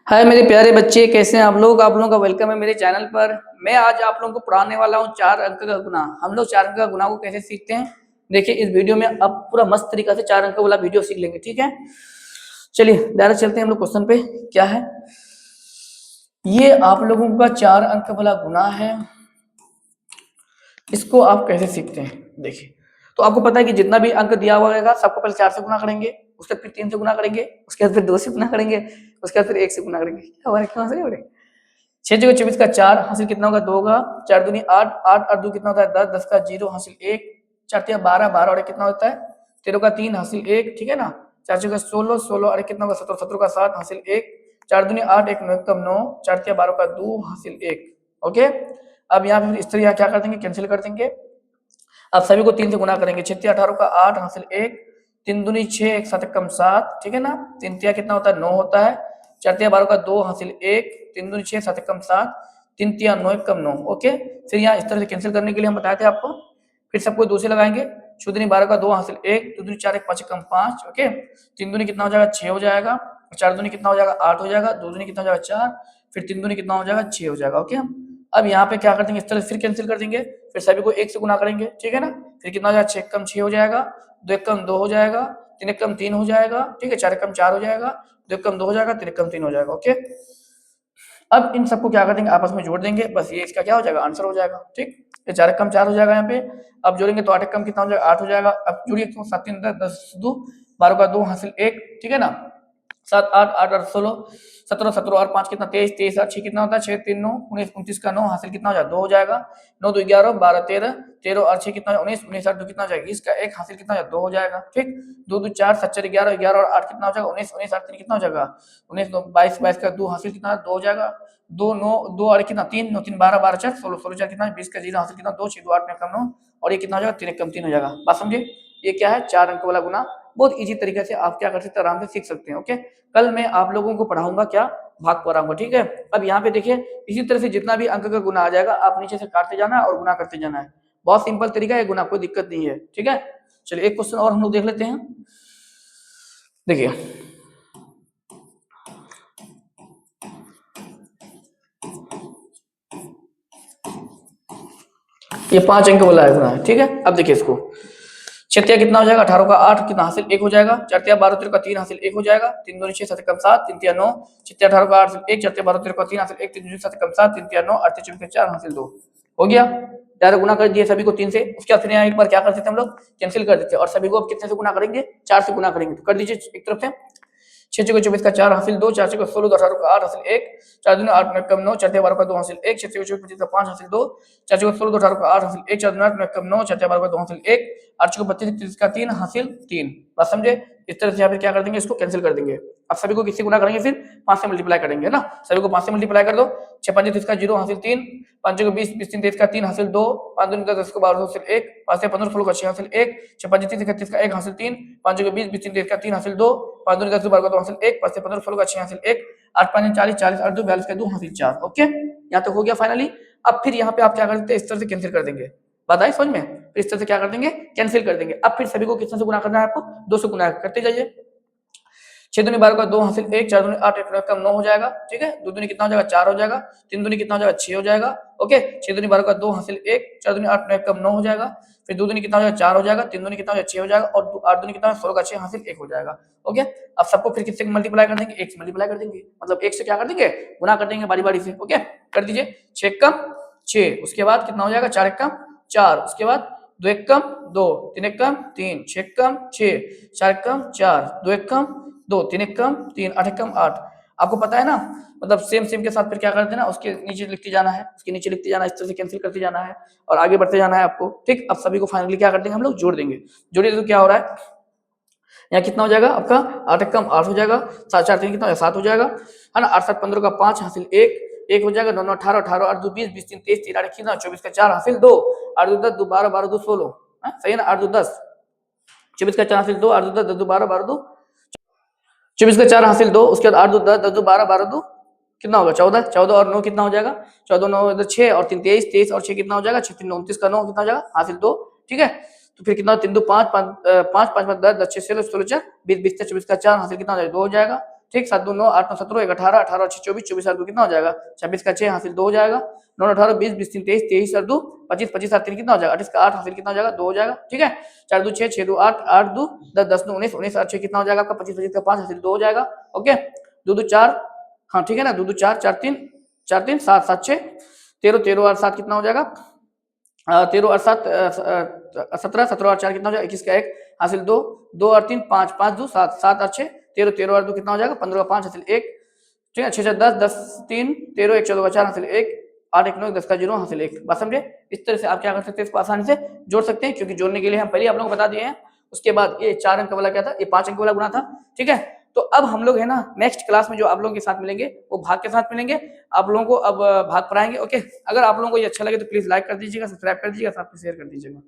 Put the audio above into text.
हाय मेरे प्यारे बच्चे, कैसे हैं आप लोगों का वेलकम है मेरे चैनल पर। मैं आज आप लोगों को पढ़ाने वाला हूँ 4 अंक का गुना। हम लोग 4 अंक का गुना को कैसे सीखते हैं, देखिए इस वीडियो में अब पूरा मस्त तरीका से 4 अंक वाला वीडियो सीख लेंगे। ठीक है, चलिए डायरेक्ट चलते हैं हम लोग क्वेश्चन पे। क्या है ये आप लोगों का 4 अंक वाला गुना है, इसको आप कैसे सीखते हैं। देखिए, तो आपको पता है कि जितना भी अंक दिया हुआ रहेगा सबको पहले 4 से गुना करेंगे, उसके बाद फिर 3 से गुना करेंगे, उसके बाद फिर 2 से गुना करेंगे, उसके बाद फिर 1 से गुना करेंगे। क्या हुआ, क्यों हंस रहे हो? 6 × 24 का 4 हासिल कितना होगा, 2 होगा। 4 दूनी 8, 8 और 2 कितना होता है 10, 10 का 0 हासिल 1, 4 तिया 12, 12 और 1 कितना होता है 13 का 3 हासिल 1। ठीक है ना, 4 चौका 16, 16 और 1 कितना होगा 17, 17 का 7 हासिल 1। 4 दूनी 8, 1 9 कम 9, 4 तिया 12 का 2 हासिल 1। ओके, अब यहाँ पे इस तरह क्या कर देंगे, कैंसिल कर देंगे। अब सभी को 3 से गुना करेंगे। 6 तिया 18 का 8 हासिल 1, 3 दूनी 6, 1 7 कम 7। ठीक है ना, 3 तिया कितना होता है 9 होता है। 4 तिया 12 का 2 हासिल 1, 3 दूनी 6, 7 कम 7, 3 तिया 9 1 कम 9। ओके, फिर यहाँ इस तरह से कैंसिल करने के लिए हम बताए थे आपको। फिर सबको 2 से लगाएंगे। 6 दूनी 12 का 2 हासिल 1, 2 दूनी 4, 1 5 कम 5। ओके, 3 दूनी कितना हो जाएगा 6 हो जाएगा, 4 दूनी कितना हो जाएगा 8 हो जाएगा, 2 दूनी कितना हो जाएगा 4, फिर 3 दूनी कितना हो जाएगा 6 हो जाएगा। ओके, अब यहाँ पे क्या कर देंगे, इस तरह फिर कैंसिल कर देंगे। फिर सभी को 1 से गुना करेंगे। ठीक है ना, फिर कितना हो जाएगा 6 कम 6 हो जाएगा, 2 1 कम 2 हो जाएगा, 3 1 कम 3 हो जाएगा। ठीक है, 4 1 कम 4 हो जाएगा, 2 1 कम 2 हो जाएगा, 3 1 कम 3 हो जाएगा। ओके, अब इन सबको क्या कर देंगे, आपस में जोड़ देंगे, बस ये इसका क्या हो जाएगा आंसर हो जाएगा। ठीक, ये 4 कम 4 हो जाएगा यहाँ पे। अब जोड़ेंगे तो 8 कम कितना हो जाएगा 8 हो जाएगा। अब जोड़िए तो 7 3 10, 10 2 12 का 2 हासिल 1। ठीक है ना, 7 8 8 और 16, 17 17 और 5 कितना 23, 23 और 6 कितना होता है 6 3 9 19, 29 का 9 हासिल कितना हो जाएगा 2 हो जाएगा। 9 2 11, 12 13, 13 और 6 कितना 19, 19 और 2 कितना हो जाएगा 20 का 1 हासिल कितना हो जाएगा 2 हो जाएगा। ठीक, 2 2 4 7 4 11, 11 और 8 कितना हो जाएगा 19, 19 और 3 कितना हो जाएगा 19, 22 22 का 2 हासिल कितना 2 हो जाएगा। 2 9 2 और कितना 3 9 3 12, 12 4 16, 16 4 कितना 20 का 0 हासिल कितना 2, 6 2 8 में कम 9 और ये कितना हो जाएगा 3 कम 3 हो जाएगा। बात समझे, ये क्या है 4 अंक वाला गुना। बहुत इजी तरीके से आप क्या कर सकते हैं, आराम से सीख सकते हैं। ओके, कल मैं आप लोगों को पढ़ाऊंगा क्या, भाग पढ़ाऊंगा। ठीक है, अब यहाँ पे देखिए इसी तरह से जितना भी अंक का गुना आ जाएगा आप नीचे से काटते जाना है और गुना करते जाना है। बहुत सिंपल तरीका है गुना, कोई दिक्कत नहीं है। ठीक है, चलिए एक क्वेश्चन और हम लोग देख लेते हैं। देखिए ये 5 अंक वाला गुना है। ठीक है, अब देखिए इसको, 6 तिया कितना हो जाएगा 18 का 8 कितना हासिल 1 हो जाएगा। 4 तिया 12 13 का 3 हासिल 1 हो जाएगा। 3 2 6 7 कम 7, 3 तिया 9, 6 तिया 18 का 8 हासिल 1, 4 तिया 12 13 का 3 हासिल 1, 3 2 7 कम 7, 3 तिया 9, 8 तिया 24 का 4 हासिल 2 हो गया। डायरेक्ट गुना कर दिए सभी को 3 से। उसके बाद फिर यहाँ एक बार क्या कर देते हैं हम लोग, कैंसिल कर देते हैं और सभी को अब कितने से गुना करेंगे 4 से गुना करेंगे। तो कर दीजिए एक तरफ से, 6 चौके 24 का 4 हासिल 2, 4 चौके 16 18 का 8 हासिल 1, 4 दूनी 8 9 कम 9, 4 तिया 12 का 2 हासिल 1, 6 चौके 24 25 का 5 हासिल 2, 4 चौके 16 18 का 8 हासिल 1, 4 दूनी 8 9 कम 9, 4 तिया 12 का 2 हासिल 1, 8 चौके 32 30 का 3 हासिल 3। बात समझे, इस तरह से यहाँ पे क्या कर देंगे, इसको कैंसिल कर देंगे। अब सभी को किससे गुना करेंगे, फिर 5 से मल्टीप्लाई करेंगे ना। सभी को 5 से मल्टीप्लाई कर दो। 6 5 30 का 0 हासिल 3, 5 चौके 20 20 3 23 का 3 हासिल 2, 5 दूनी 10 का 12 हासिल 1, 5 से 15 16 का 6 हासिल 1, 6 5 30 31 का 1 हासिल 3, 5 चौके 20 20 3 23 का 3 हासिल 2, 5 दूनी 10 12 का 2 हासिल 1, 5 से 15 16 का 6 हासिल 1, 8 5 40 40 और 2 42 का 2 हासिल 4। ओके, यहाँ तक हो गया फाइनली। अब फिर यहाँ पे आप क्या कर देते हैं, इस तरह से कैंसिल कर देंगे। बात आई समझ में, फिर इस तरह से क्या कर देंगे, कैंसिल कर देंगे। अब फिर सभी को कितने से गुना करना है, आपको 2 से गुना करते जाइए। 6 दूनी 12 का 2 हासिल 1, 4 दूनी 8 1 कम 9 हो जाएगा। ठीक है, 2 दूनी कितना हो जाएगा 4 हो जाएगा, 3 दूनी कितना हो जाएगा 6 हो जाएगा। ओके, 6 दूनी 12 का 2 हासिल 1, 4 दूनी 8 1 कम 9 हो जाएगा। फिर 2 दूनी कितना हो जाएगा 4 हो जाएगा, 3 दूनी कितना हो जाएगा 6 हो जाएगा और 8 दूनी कितना 16 का 6 हासिल 1 हो जाएगा। ओके, अब सबको फिर किससे मल्टीप्लाई कर देंगे, 1 से मल्टीप्लाई कर देंगे, मतलब 1 से क्या कर देंगे, गुना कर देंगे बारी बारी से। ओके, कर दीजिए। 6 कम 6, उसके बाद कितना हो जाएगा 4 1 कम 4, उसके बाद 2 1 कम 2, 3 1 कम 3, 6 कम 6, 4 कम 4, 2 1 कम 2, 3 1 कम 3, 8 1 कम 8। आपको पता है ना, मतलब सेम सेम के साथ फिर क्या करते हैं ना, उसके नीचे लिखते जाना है, उसके नीचे लिखते जाना है, इस तरह से कैंसिल करते जाना है और आगे बढ़ते जाना है आपको। ठीक, अब सभी को फाइनली क्या कर देंगे हम लोग, जोड़ देंगे। जोड़िए तो क्या हो रहा है, यहाँ कितना हो जाएगा आपका 8 1 कम 8 हो जाएगा, 7 4 3 कितना हो जाएगा 7 हो जाएगा, है ना। 8 7 15 का 5 हासिल 1 1 हो जाएगा। 9 9 18 18 8 2 20 20 3 23 3 8 कितना 24 का 4 हासिल 2, 8 2 10 2 12 12 2 16, सही है ना। 8 2 10, 24 का 4 हासिल 2, 8 2 10 10 2 12 12 2, 24 का 4 हासिल 2, उसके बाद 8 2 10 10 2 12 12 2 कितना होगा 14, 14 और 9 कितना हो जाएगा 14 9 इधर 6 और 3 23 23 और 6 कितना हो जाएगा 6 3 29 का 9 कितना हो जाएगा हासिल 2। ठीक है, तो फिर कितना 3 2 5 5 5 5 10 10 6 16 16 4 20 20 24 का 4 हासिल कितना हो जाएगा 2 हो जाएगा। ठीक, 7 2 9 8 9 17 1 18 18 6 24 24 7 2 कितना हो जाएगा 26 का 6 हासिल 2 हो जाएगा, 9 18 20 20 3 23 23 7 2 25 25 7 3 कितना हो जाएगा 28 का 8 हासिल कितना हो जाएगा 2 हो जाएगा, ठीक है। 4 2 6 6 2 8 8 2 10 10 2 19 19 8 6 कितना हो जाएगा आपका 25 25 का 5 हासिल 2 हो जाएगा, ओके। 2 2 4, हाँ ठीक है ना, 2 2 4 4 3 4 3 7 7 6 13 13 और 7 कितना हो जाएगा 13 और 7 17 17 और 4 कितना हो जाएगा 21 का 1 हासिल 2 2 और 3 5 5 2 7 7 और 6 13 13 और 2 कितना हो जाएगा 15 और 5 हासिल 1, ठीक है। 6 6 10 10 3 13 1 14 का 4 हासिल 1 8 1 9 10 का 0 हासिल 1, बात समझे। इस तरह से आप क्या कर सकते हैं, इसको आसानी से जोड़ सकते हैं, क्योंकि जोड़ने के लिए हम पहले आप लोगों को बता दिए हैं। उसके बाद ये 4 अंक वाला क्या था, ये 5 अंक वाला गुणा था, ठीक है। तो अब हम लोग है ना नेक्स्ट क्लास में जो आप लोगों के साथ मिलेंगे वो भाग के साथ मिलेंगे, आप लोगों को अब भाग पढ़ाएंगे, ओके। अगर आप लोगों को ये अच्छा लगे तो प्लीज लाइक कर दीजिएगा, सब्सक्राइब कर दीजिएगा, साथ में शेयर कर दीजिएगा।